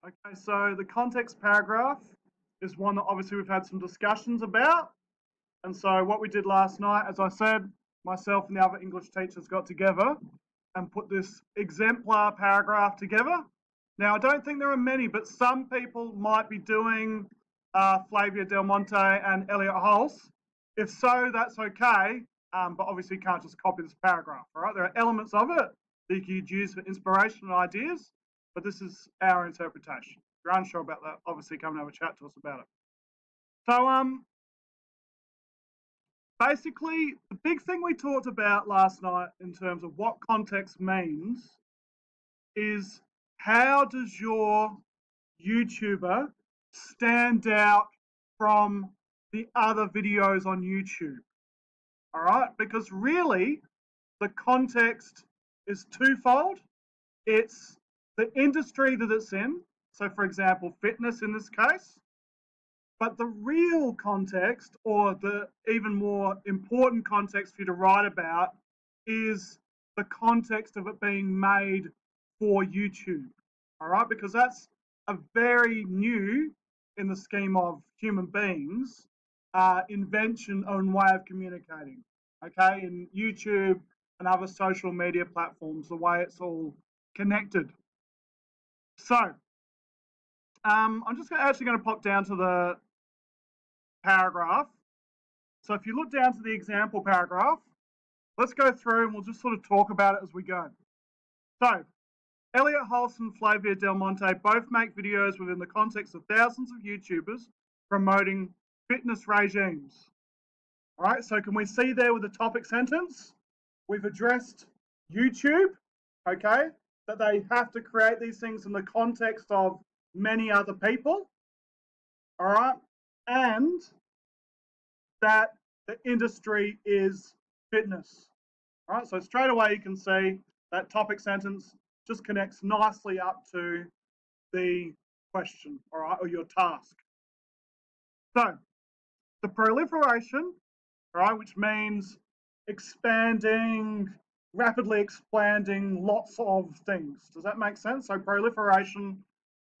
Okay, so the context paragraph is one that obviously we've had some discussions about. And so what we did last night, as I said, myself and the other English teachers got together and put this exemplar paragraph together. Now, I don't think there are many, but some people might be doing Flavia Del Monte and Elliot Hulse. If so, that's okay, but obviously you can't just copy this paragraph, all right? There are elements of it that you could use for inspiration and ideas, but this is our interpretation. If you're unsure about that, obviously come and have a chat to us about it. So, basically, the big thing we talked about last night in terms of what context means is how does your YouTuber stand out from the other videos on YouTube? All right, because really the context is twofold. It's the industry that it's in. So, for example, fitness in this case. But the real context, or the even more important context for you to write about, is the context of it being made for YouTube. All right, because that's a very new, in the scheme of human beings, invention and way of communicating. Okay, in YouTube and other social media platforms, the way it's all connected. So, I'm just actually going to pop down to the paragraph. So if you look down to the example paragraph, let's go through and we'll just sort of talk about it as we go. So, Elliot Hulse and Flavia Del Monte both make videos within the context of thousands of YouTubers promoting fitness regimes. All right, so can we see there with the topic sentence? We've addressed YouTube, okay, that they have to create these things in the context of many other people, all right, and that the industry is fitness. All right, so straight away you can see that topic sentence just connects nicely up to the question, all right, or your task. So, the proliferation, all right, which means expanding, rapidly expanding lots of things. Does that make sense? So proliferation,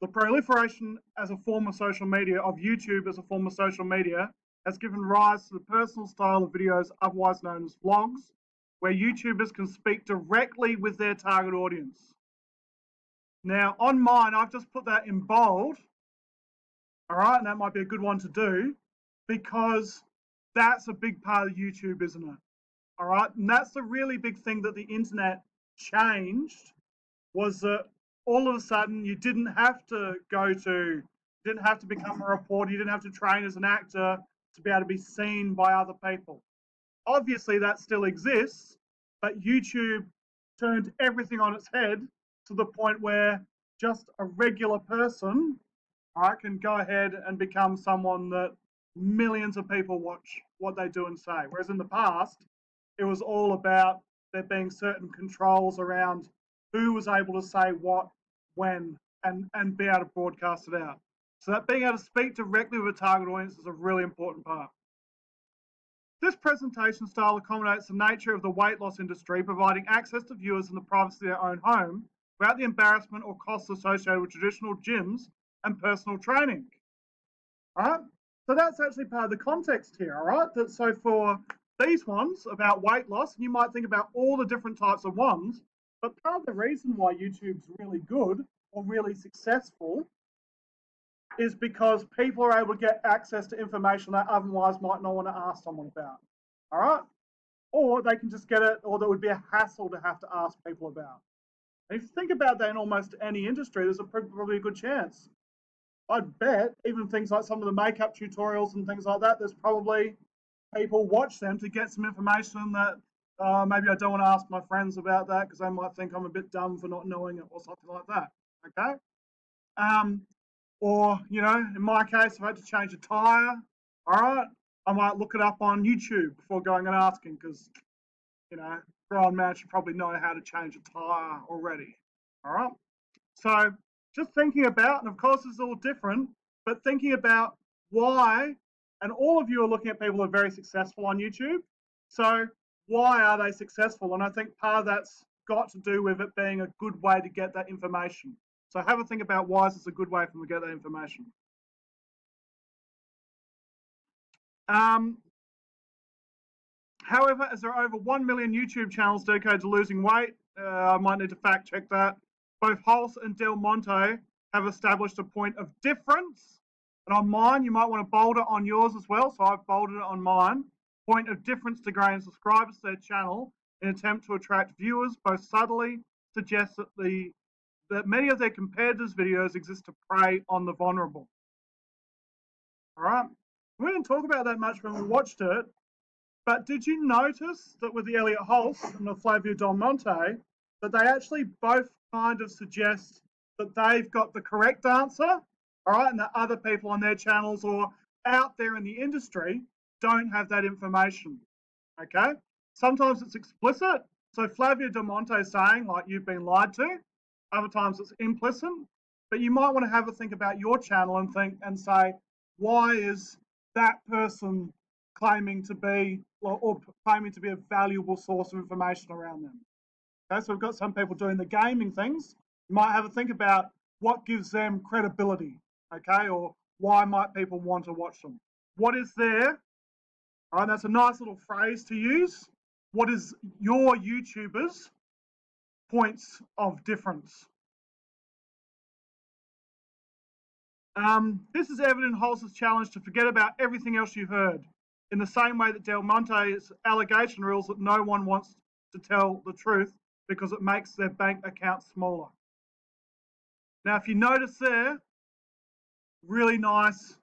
the proliferation as a form of social media, of YouTube as a form of social media, has given rise to the personal style of videos otherwise known as vlogs, where YouTubers can speak directly with their target audience. Now, on mine, I've just put that in bold, all right, and that might be a good one to do, because that's a big part of YouTube, isn't it? All right, and that's the really big thing that the internet changed, was that all of a sudden you didn't have to become a reporter, you didn't have to train as an actor to be able to be seen by other people. Obviously that still exists, but YouTube turned everything on its head to the point where just a regular person can go ahead and become someone that millions of people watch what they do and say. Whereas in the past, it was all about there being certain controls around who was able to say what, when, and be able to broadcast it out. So that being able to speak directly with a target audience is a really important part. This presentation style accommodates the nature of the weight loss industry, providing access to viewers in the privacy of their own home without the embarrassment or costs associated with traditional gyms and personal training. All right? So that's actually part of the context here, all right? So for these ones about weight loss, and you might think about all the different types of ones, but part of the reason why YouTube's really good or really successful is because people are able to get access to information that otherwise might not want to ask someone about, all right? Or they can just get it, or there would be a hassle to have to ask people about. And if you think about that in almost any industry, there's probably a good chance. I'd bet even things like some of the makeup tutorials and things like that, there's probably people watch them to get some information that maybe I don't want to ask my friends about that because they might think I'm a bit dumb for not knowing it or something like that, okay? Or, you know, in my case, if I had to change a tyre, all right, I might look it up on YouTube before going and asking because, you know, grown man should probably know how to change a tyre already, all right? So just thinking about, and of course it's all different, but thinking about why, and all of you are looking at people who are very successful on YouTube, so why are they successful? And I think part of that's got to do with it being a good way to get that information. So have a think about why is this a good way for them to get that information. However, as there are over 1 million YouTube channels dedicated to losing weight, I might need to fact check that, both Hulse and Del Monte have established a point of difference. And on mine, you might want to bold it on yours as well. So I've bolded it on mine. Point of difference to gain subscribers to their channel in an attempt to attract viewers, both subtly suggests that many of their competitors' videos exist to prey on the vulnerable. All right. We didn't talk about that much when we watched it, but did you notice that with the Elliot Hulse and the Flavio Del Monte, that they actually both kind of suggest that they've got the correct answer, all right, and that other people on their channels or out there in the industry don't have that information, okay? Sometimes it's explicit. So Flavio Del Monte is saying, like, you've been lied to. Other times it's implicit. But you might want to have a think about your channel and think and say, why is that person claiming to be or claiming to be a valuable source of information around them? Okay, so we've got some people doing the gaming things. You might have a think about what gives them credibility, okay, or why might people want to watch them? What is there? All right, that's a nice little phrase to use. What is your YouTuber's points of difference? This is evident in Hulse's challenge to forget about everything else you heard, in the same way that Del Monte's allegation rules that no one wants to tell the truth because it makes their bank account smaller. Now, if you notice there, really nice,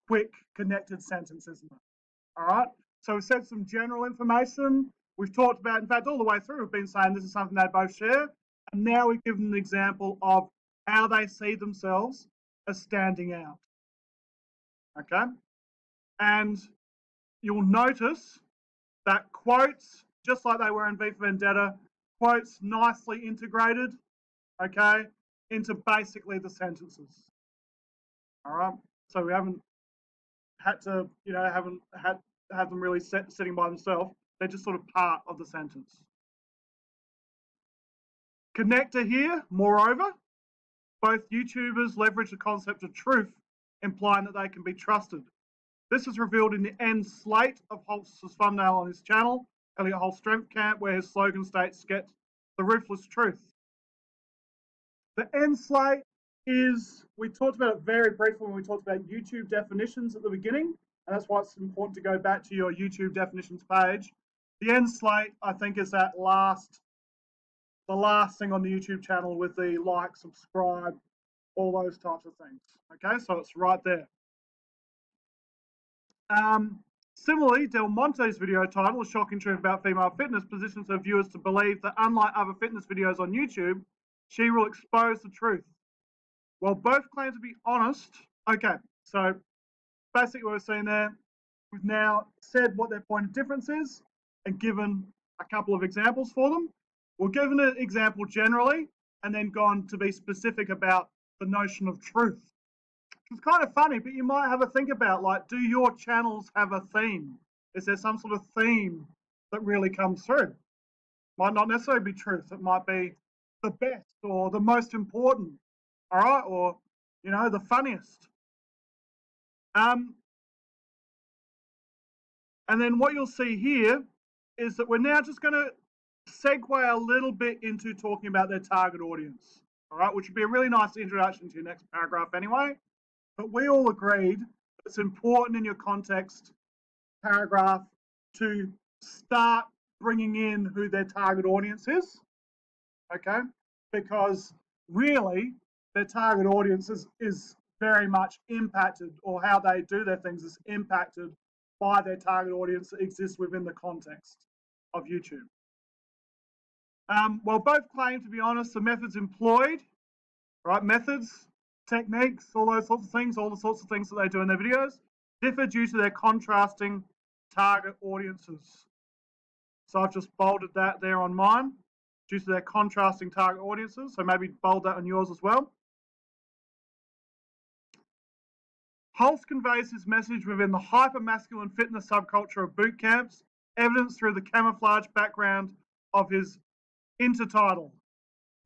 quick, connected sentence, isn't it? All right. So we've said some general information. We've talked about, in fact, all the way through, we've been saying this is something they both share. And now we've given an example of how they see themselves as standing out. Okay. And you'll notice that quotes, just like they were in V for Vendetta, quotes nicely integrated, okay, into basically the sentences. All right. So we haven't had to, haven't had them really sitting by themselves. They're just sort of part of the sentence. Connector here, moreover, both YouTubers leverage the concept of truth, implying that they can be trusted. This is revealed in the end slate of Hulse's thumbnail on his channel, Elliot Hulse Strength Camp, where his slogan states, "Get the ruthless truth." The end slate is, we talked about it very briefly when we talked about YouTube definitions at the beginning, and that's why it's important to go back to your YouTube definitions page. The end slate, I think, is that the last thing on the YouTube channel with the like, subscribe, all those types of things. Okay, so it's right there. Similarly, Del Monte's video title, "A Shocking Truth About Female Fitness," positions her viewers to believe that unlike other fitness videos on YouTube, she will expose the truth. While both claim to be honest, okay, so basically what we're seeing there, we've now said what their point of difference is and given a couple of examples for them. We've given an example generally and then gone to be specific about the notion of truth. It's kind of funny, but you might have a think about, like, do your channels have a theme? Is there some sort of theme that really comes through? Might not necessarily be truth. It might be the best or the most important, all right, or, the funniest. And then what you'll see here is that we're now just going to segue a little bit into talking about their target audience, all right, which would be a really nice introduction to your next paragraph anyway. But we all agreed it's important in your context paragraph to start bringing in who their target audience is, okay? Because really, their target audience is very much impacted, or how they do their things is impacted by their target audience that exists within the context of YouTube. While both claim to be honest, the methods employed, right, methods, techniques, all those sorts of things, all the sorts of things that they do in their videos, differ due to their contrasting target audiences. So I've just bolded that there on mine, due to their contrasting target audiences, so maybe bold that on yours as well. Hulse conveys his message within the hyper-masculine fitness subculture of boot camps, evidenced through the camouflage background of his intertitle.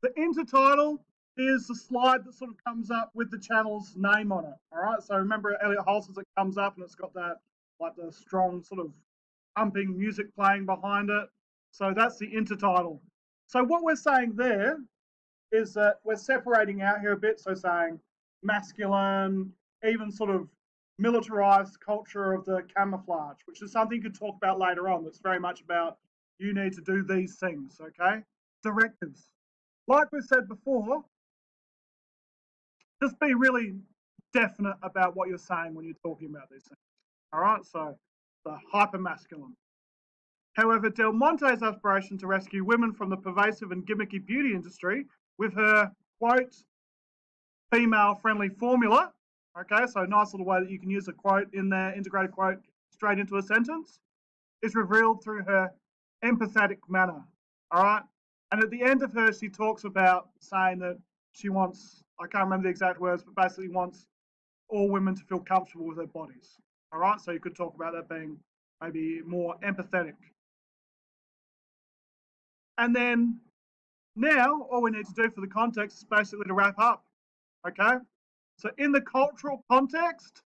The intertitle is the slide that sort of comes up with the channel's name on it. All right. So remember Elliot Hols's, it comes up and it's got that like the strong sort of pumping music playing behind it. So that's the intertitle. So what we're saying there is that we're separating out here a bit. So saying masculine, even sort of militarized culture of the camouflage, which is something you could talk about later on. That's very much about you need to do these things. Okay. Directives. Like we said before, just be really definite about what you're saying when you're talking about these things. All right, so the hyper masculine. However, Del Monte's aspiration to rescue women from the pervasive and gimmicky beauty industry with her quote female friendly formula. Okay, so nice little way that you can use a quote in there, integrated quote straight into a sentence, is revealed through her empathetic manner. All right, and at the end of her, she talks about saying that she wants, I can't remember the exact words, but basically wants all women to feel comfortable with their bodies. All right, so you could talk about that being maybe more empathetic. And then now, all we need to do for the context is basically to wrap up. Okay, so in the cultural context,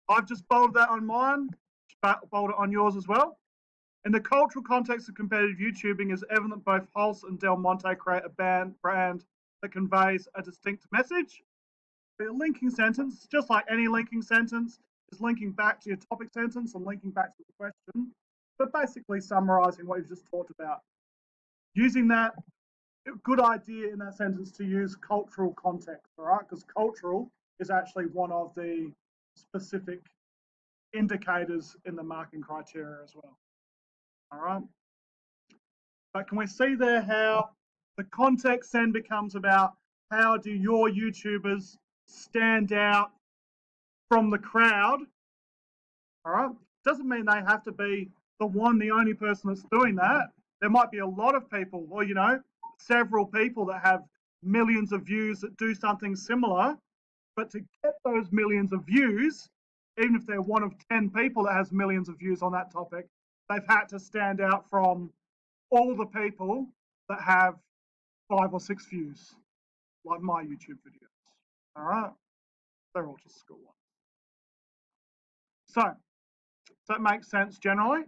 I've just bolded that on mine, bolded it on yours as well. In the cultural context of competitive YouTubing, it's evident that both Hulse and Del Monte create a brand that conveys a distinct message. The linking sentence, just like any linking sentence, is linking back to your topic sentence and linking back to the question, but basically summarizing what you've just talked about. Using that, a good idea in that sentence to use cultural context, all right? Because cultural is actually one of the specific indicators in the marking criteria as well. All right. But can we see there how the context then becomes about how do your YouTubers stand out from the crowd? All right. Doesn't mean they have to be the only person that's doing that. There might be a lot of people, or several people that have millions of views that do something similar. But to get those millions of views, even if they're one of 10 people that has millions of views on that topic, they've had to stand out from all the people that have 5 or 6 views, like my YouTube videos. All right, they're all just school ones. So does that make sense generally?